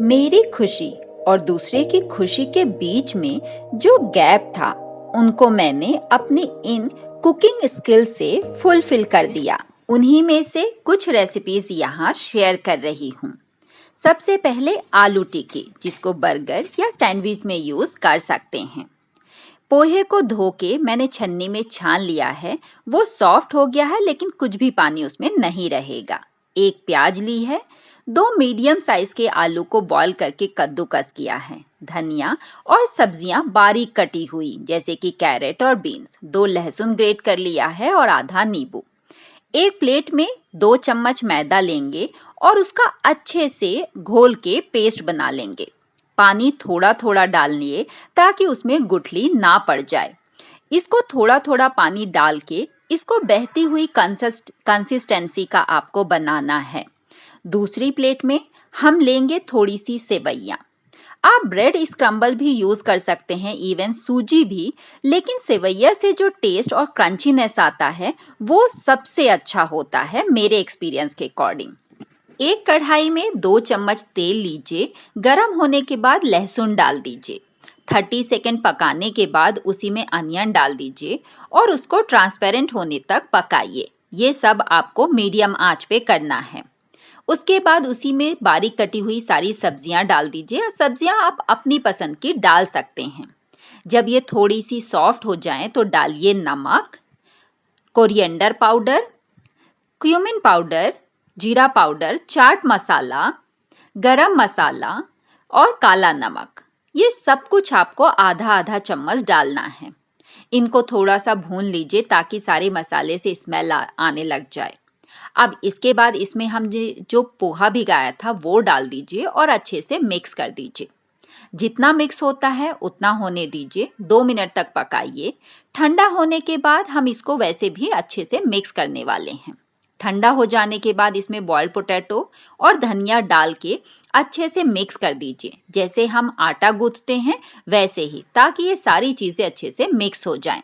मेरी खुशी और दूसरे की खुशी के बीच में जो गैप था, उनको मैंने अपनी इन कुकिंग स्किल से फुलफिल कर दिया। उन्हीं में से कुछ रेसिपीज यहाँ शेयर कर रही हूँ। सबसे पहले आलू टिक्की, जिसको बर्गर या सैंडविच में यूज कर सकते हैं। पोहे को धो के मैंने छन्नी में छान लिया है। वो सॉफ्ट हो गया है, लेकिन कुछ भी पानी उसमें नहीं रहेगा। एक प्याज ली है, 2 मीडियम साइज के आलू को बॉईल करके कद्दूकस किया है, धनिया और सब्जियां बारीक कटी हुई जैसे कि कैरेट और बीन्स, 2 लहसुन ग्रेट कर लिया है और आधा नींबू। एक प्लेट में 2 चम्मच मैदा लेंगे और उसका अच्छे से घोल के पेस्ट बना लेंगे। पानी थोड़ा थोड़ा डालिए ताकि उसमें गुठली ना पड़ जाए। इसको थोड़ा थोड़ा पानी डाल के इसको बहती हुई कंसिस्टेंसी का आपको बनाना है। दूसरी प्लेट में हम लेंगे थोड़ी सी सेवइयां। आप ब्रेड स्क्रम्बल भी यूज कर सकते हैं, इवन सूजी भी, लेकिन सेवइया से जो टेस्ट और क्रंचीनेस आता है वो सबसे अच्छा होता है मेरे एक्सपीरियंस के अकॉर्डिंग। एक कढ़ाई में 2 चम्मच तेल लीजिए। गरम होने के बाद लहसुन डाल दीजिए। 30 सेकंड पकाने के बाद उसी में अनियन डाल दीजिए और उसको ट्रांसपेरेंट होने तक पकाइए। ये सब आपको मीडियम आंच पे करना है। उसके बाद उसी में बारीक कटी हुई सारी सब्जियां डाल दीजिए। सब्जियां आप अपनी पसंद की डाल सकते हैं। जब ये थोड़ी सी सॉफ्ट हो जाएं तो डालिए नमक, कोरिएंडर पाउडर, क्यूमिन पाउडर, जीरा पाउडर, चाट मसाला, गरम मसाला और काला नमक। ये सब कुछ आपको आधा आधा चम्मच डालना है। इनको थोड़ा सा भून लीजिए ताकि सारे मसाले से स्मेल आने लग जाए। अब इसके बाद इसमें हम जो पोहा भिगाया था वो डाल दीजिए और अच्छे से मिक्स कर दीजिए। जितना मिक्स होता है उतना होने दीजिए। 2 मिनट तक पकाइए। ठंडा होने के बाद हम इसको वैसे भी अच्छे से मिक्स करने वाले हैं। ठंडा हो जाने के बाद इसमें बॉइल्ड पोटैटो और धनिया डाल के अच्छे से मिक्स कर दीजिए, जैसे हम आटा गूंथते हैं वैसे ही, ताकि ये सारी चीजें अच्छे से मिक्स हो जाएं।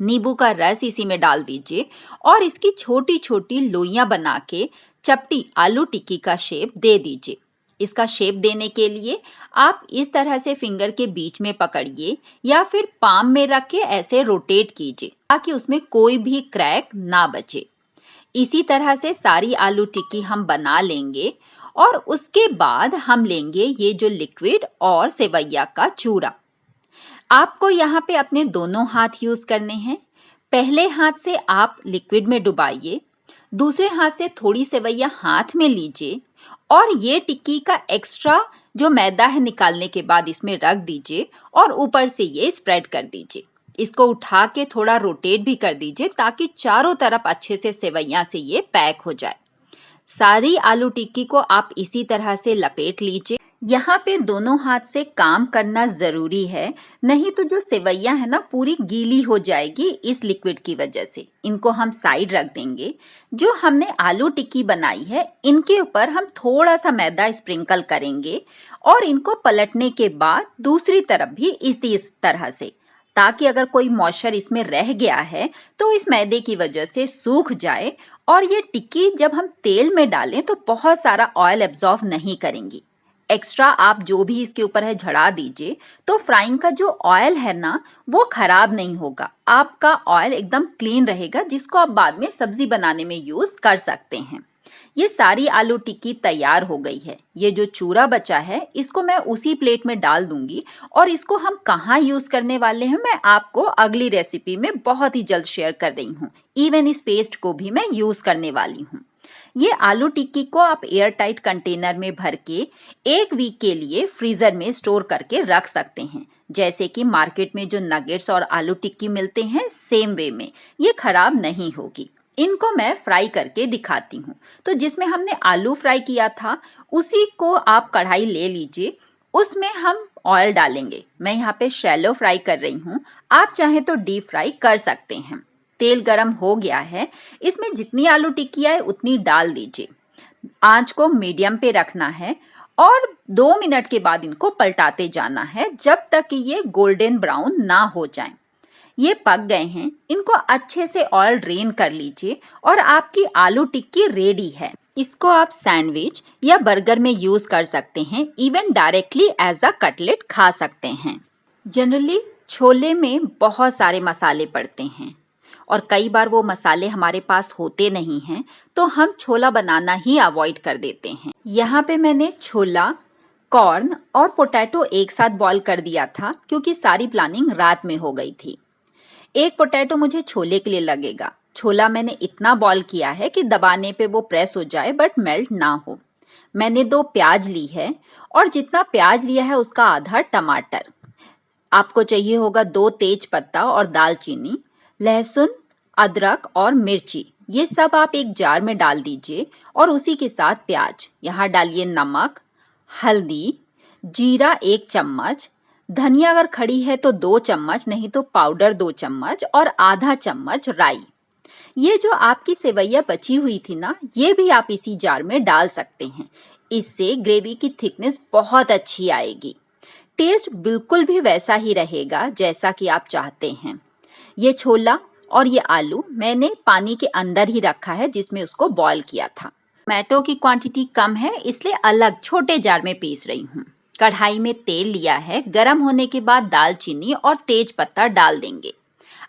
नींबू का रस इसी में डाल दीजिए और इसकी छोटी छोटी लोइयां बना के चपटी आलू टिक्की का शेप दे दीजिए। इसका शेप देने के लिए आप इस तरह से फिंगर के बीच में पकड़िए या फिर पाम में रख के ऐसे रोटेट कीजिए ताकि उसमें कोई भी क्रैक ना बचे। इसी तरह से सारी आलू टिक्की हम बना लेंगे और उसके बाद हम लेंगे ये जो लिक्विड और सेवइया का चूरा। आपको यहाँ पे अपने दोनों हाथ यूज करने हैं। पहले हाथ से आप लिक्विड में डुबाइए, दूसरे हाथ से थोड़ी सेवइया हाथ में लीजिए और ये टिक्की का एक्स्ट्रा जो मैदा है निकालने के बाद इसमें रख दीजिए और ऊपर से ये स्प्रेड कर दीजिए। इसको उठा के थोड़ा रोटेट भी कर दीजिए ताकि चारों तरफ अच्छे से सेवइयां से ये पैक हो जाए। सारी आलू टिक्की को आप इसी तरह से लपेट लीजिए। यहाँ पे दोनों हाथ से काम करना जरूरी है, नहीं तो जो सेवइयां है ना पूरी गीली हो जाएगी इस लिक्विड की वजह से। इनको हम साइड रख देंगे। जो हमने आलू टिक्की बनाई है इनके ऊपर हम थोड़ा सा मैदा स्प्रिंकल करेंगे और इनको पलटने के बाद दूसरी तरफ भी इसी तरह से, ताकि अगर कोई मॉइस्चर इसमें रह गया है तो इस मैदे की वजह से सूख जाए और ये टिक्की जब हम तेल में डालें तो बहुत सारा ऑयल एब्जॉर्ब नहीं करेंगी। एक्स्ट्रा आप जो भी इसके ऊपर है झड़ा दीजिए, तो फ्राइंग का जो ऑयल है ना वो खराब नहीं होगा। आपका ऑयल एकदम क्लीन रहेगा, जिसको आप बाद में सब्जी बनाने में यूज कर सकते हैं। ये सारी आलू टिक्की तैयार हो गई है। ये जो चूरा बचा है इसको मैं उसी प्लेट में डाल दूंगी और इसको हम कहाँ यूज करने वाले हैं मैं आपको अगली रेसिपी में बहुत ही जल्द शेयर कर रही हूँ। इवन इस पेस्ट को भी मैं यूज करने वाली हूँ। ये आलू टिक्की को आप एयर टाइट कंटेनर में भर के 1 वीक के लिए फ्रीजर में स्टोर करके रख सकते हैं। जैसे कि मार्केट में जो नगेट्स और आलू टिक्की मिलते हैं सेम वे में ये खराब नहीं होगी। इनको मैं फ्राई करके दिखाती हूँ। तो जिसमें हमने आलू फ्राई किया था उसी को आप कढ़ाई ले लीजिए। उसमें हम ऑयल डालेंगे। मैं यहाँ पे शैलो फ्राई कर रही हूँ, आप चाहें तो डीप फ्राई कर सकते हैं। तेल गरम हो गया है, इसमें जितनी आलू टिक्की आए उतनी डाल दीजिए। आंच को मीडियम पे रखना है और 2 मिनट के बाद इनको पलटाते जाना है जब तक कि ये गोल्डन ब्राउन ना हो जाएं। ये पक गए हैं, इनको अच्छे से ऑयल ड्रेन कर लीजिए और आपकी आलू टिक्की रेडी है। इसको आप सैंडविच या बर्गर में यूज कर सकते हैं, even directly as a cutlet खा सकते हैं। जनरली छोले में बहुत सारे मसाले पड़ते हैं और कई बार वो मसाले हमारे पास होते नहीं हैं, तो हम छोला बनाना ही अवॉइड कर देते हैं। यहाँ पे मैंने छोला, कॉर्न और पोटैटो एक साथ बॉईल कर दिया था क्योंकि सारी प्लानिंग रात में हो गई थी। एक पोटैटो मुझे छोले के लिए लगेगा। छोला मैंने इतना बॉईल किया है कि दबाने पे वो प्रेस हो जाए बट मेल्ट ना हो। मैंने 2 प्याज ली है और जितना प्याज लिया है उसका आधा टमाटर। आपको चाहिए होगा 2 तेज पत्ता और दालचीनी, लहसुन, अदरक और मिर्ची। ये सब आप एक जार में डाल दीजिए और उसी के साथ प्याज। यहाँ डालिए नमक, हल्दी, जीरा 1 चम्मच, धनिया अगर खड़ी है तो 2 चम्मच, नहीं तो पाउडर 2 चम्मच और आधा चम्मच राई। ये जो आपकी सेवैया बची हुई थी ना, ये भी आप इसी जार में डाल सकते हैं। इससे ग्रेवी की थिकनेस बहुत अच्छी आएगी। टेस्ट बिल्कुल भी वैसा ही रहेगा जैसा कि आप चाहते हैं। ये छोला और ये आलू मैंने पानी के अंदर ही रखा है जिसमें उसको बॉईल किया था। टमाटो की क्वांटिटी कम है इसलिए अलग छोटे जार में पीस रही हूँ। कढ़ाई में तेल लिया है, गरम होने के बाद दालचीनी और तेज पत्ता डाल देंगे।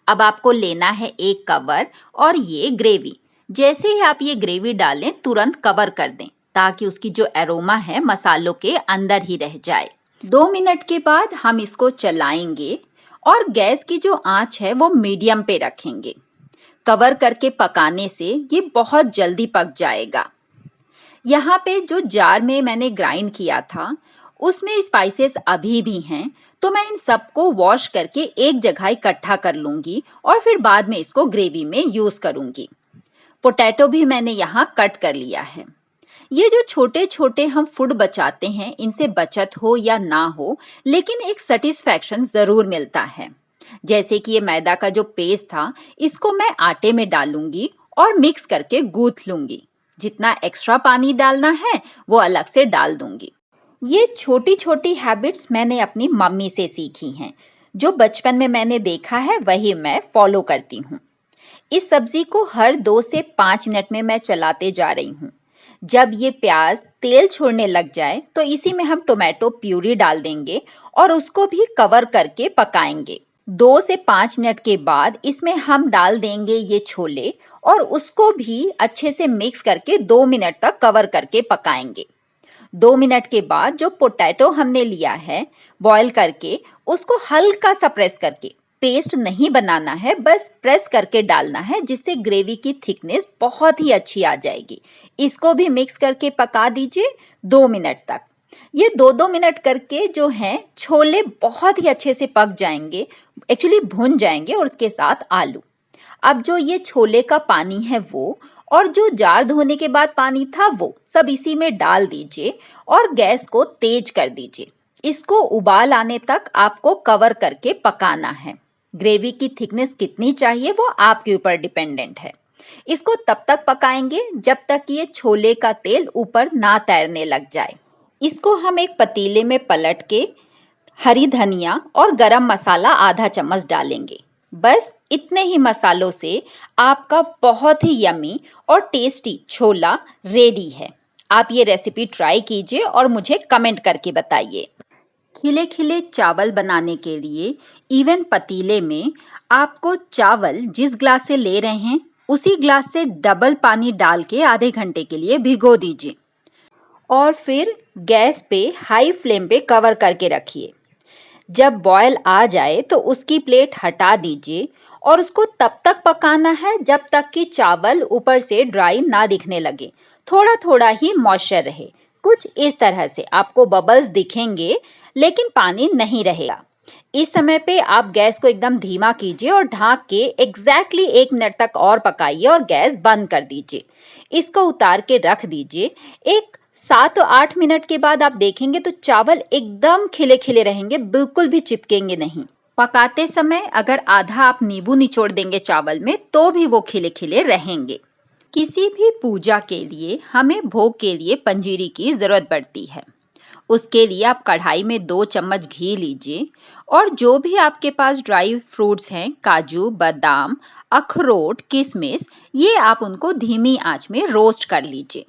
अब आपको लेना है एक कवर और ये ग्रेवी। जैसे ही आप ये ग्रेवी डालें तुरंत कवर कर दें ताकि उसकी जो एरोमा है मसालों के अंदर ही रह जाए। 2 मिनट के बाद हम इसको चलाएंगे और गैस की जो आंच है वो मीडियम पे रखेंगे। कवर करके पकाने से ये बहुत जल्दी पक जाएगा। यहाँ पे जो जार में मैंने ग्राइंड किया था उसमें स्पाइसेस अभी भी हैं, तो मैं इन सबको वॉश करके एक जगह इकट्ठा कर लूंगी और फिर बाद में इसको ग्रेवी में यूज करूंगी। पोटैटो भी मैंने यहाँ कट कर लिया है। ये जो छोटे छोटे हम फूड बचाते हैं, इनसे बचत हो या ना हो, लेकिन एक सेटिस्फैक्शन जरूर मिलता है। जैसे कि ये मैदा का जो पेस्ट था, इसको मैं आटे में डालूंगी और मिक्स करके गूंथ लूंगी। जितना एक्स्ट्रा पानी डालना है वो अलग से डाल दूंगी। ये छोटी छोटी हैबिट्स मैंने अपनी मम्मी से सीखी हैं। जो बचपन में मैंने देखा है वही मैं फॉलो करती हूँ। इस सब्जी को हर 2 से 5 मिनट में मैं चलाते जा रही हूँ। जब ये प्याज तेल छोड़ने लग जाए तो इसी में हम टोमेटो प्यूरी डाल देंगे और उसको भी कवर करके पकाएंगे। 2 से 5 मिनट के बाद इसमें हम डाल देंगे ये छोले और उसको भी अच्छे से मिक्स करके 2 मिनट तक कवर करके पकाएंगे। 2 मिनट के बाद जो पोटैटो हमने लिया है बॉईल करके, उसको हल्का सा प्रेस करके, पेस्ट नहीं बनाना है, बस प्रेस करके डालना है जिससे ग्रेवी की थिकनेस बहुत ही अच्छी आ जाएगी। इसको भी मिक्स करके पका दीजिए 2 मिनट तक। ये 2-2 मिनट करके जो है छोले बहुत ही अच्छे से पक जाएंगे, एक्चुअली भुन जाएंगे और उसके साथ आलू। अब जो ये छोले का पानी है वो और जो जार धोने के बाद पानी था वो सब इसी में डाल दीजिए और गैस को तेज कर दीजिए। इसको उबाल आने तक आपको कवर करके पकाना है। ग्रेवी की थिकनेस कितनी चाहिए वो आपके ऊपर डिपेंडेंट है। इसको तब तक पकाएंगे जब तक ये छोले का तेल ऊपर ना तैरने लग जाए। इसको हम एक पतीले में पलट के हरी धनिया और गरम मसाला आधा चम्मच डालेंगे। बस इतने ही मसालों से आपका बहुत ही यम्मी और टेस्टी छोला रेडी है। आप ये रेसिपी ट्राई कीजिए और मुझे कमेंट करके बताइए। खिले खिले चावल बनाने के लिए इवन पतीले में आपको चावल जिस ग्लास से ले रहे हैं उसी ग्लास से डबल पानी डाल के आधे घंटे के लिए भिगो दीजिए और फिर गैस पे हाई फ्लेम पे कवर करके रखिए। जब बॉयल आ जाए तो उसकी प्लेट हटा दीजिए और उसको तब तक पकाना है जब तक कि चावल ऊपर से ड्राई ना दिखने लगे, थोड़ा थोड़ा ही मॉइस्चर रहे। कुछ इस तरह से आपको बबल्स दिखेंगे लेकिन पानी नहीं रहेगा। इस समय पे आप गैस को एकदम धीमा कीजिए और ढाक के एग्जैक्टली 1 मिनट तक और पकाइए और गैस बंद कर दीजिए। इसको उतार के रख दीजिए। एक 7-8 मिनट के बाद आप देखेंगे तो चावल एकदम खिले खिले रहेंगे, बिल्कुल भी चिपकेंगे नहीं। पकाते समय अगर आधा आप नींबू निचोड़ देंगे चावल में तो भी वो खिले खिले रहेंगे। किसी भी पूजा के लिए हमें भोग के लिए पंजीरी की जरूरत पड़ती है। उसके लिए आप कढ़ाई में 2 चम्मच घी लीजिए और जो भी आपके पास ड्राई फ्रूट्स हैं, काजू, बादाम, अखरोट, किशमिश, ये आप उनको धीमी आंच में रोस्ट कर लीजिए।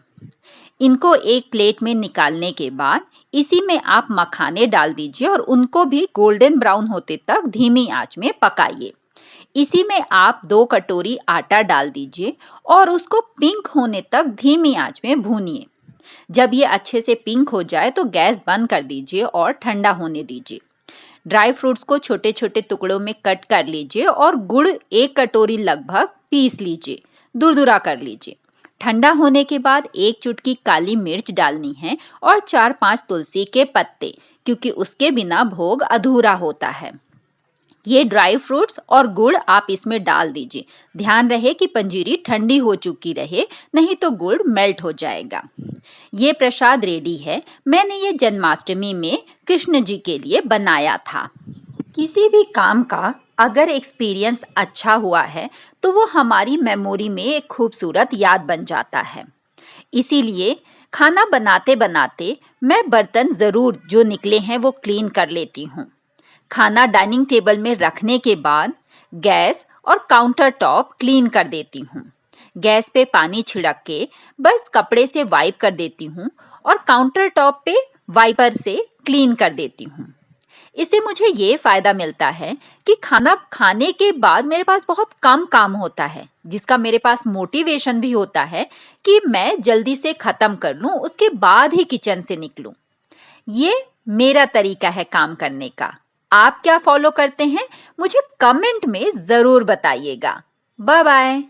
इनको एक प्लेट में निकालने के बाद इसी में आप मखाने डाल दीजिए और उनको भी गोल्डन ब्राउन होते तक धीमी आंच में पकाइए। इसी में आप 2 कटोरी आटा डाल दीजिए और उसको पिंक होने तक धीमी आंच में भूनिए। जब ये अच्छे से पिंक हो जाए तो गैस बंद कर दीजिए और ठंडा होने दीजिए। ड्राई फ्रूट्स को छोटे छोटे टुकड़ों में कट कर लीजिए और गुड़ 1 कटोरी लगभग पीस लीजिए, दुरदुरा कर लीजिए। ठंडा होने के बाद 1 चुटकी काली मिर्च डालनी है और 4-5 तुलसी के पत्ते, क्योंकि उसके बिना भोग अधूरा होता है। ये ड्राई फ्रूट्स और गुड़ आप इसमें डाल दीजिए। ध्यान रहे कि पंजीरी ठंडी हो चुकी रहे, नहीं तो गुड़ मेल्ट हो जाएगा। ये प्रसाद रेडी है। मैंने ये जन्माष्टमी में कृष्ण जी के लिए बनाया था। किसी भी काम का अगर एक्सपीरियंस अच्छा हुआ है तो वो हमारी मेमोरी में एक खूबसूरत याद बन जाता है। इसीलिए खाना बनाते बनाते मैं बर्तन जरूर जो निकले हैं वो क्लीन कर लेती हूँ। खाना डाइनिंग टेबल में रखने के बाद गैस और काउंटर टॉप क्लीन कर देती हूँ। गैस पे पानी छिड़क के बस कपड़े से वाइप कर देती हूँ और काउंटर टॉप पे वाइपर से क्लीन कर देती हूँ। इससे मुझे ये फायदा मिलता है कि खाना खाने के बाद मेरे पास बहुत कम काम होता है, जिसका मेरे पास मोटिवेशन भी होता है कि मैं जल्दी से खत्म कर लूं, उसके बाद ही किचन से निकलूं। ये मेरा तरीका है काम करने का। आप क्या फॉलो करते हैं? मुझे कमेंट में जरूर बताइएगा। Bye bye.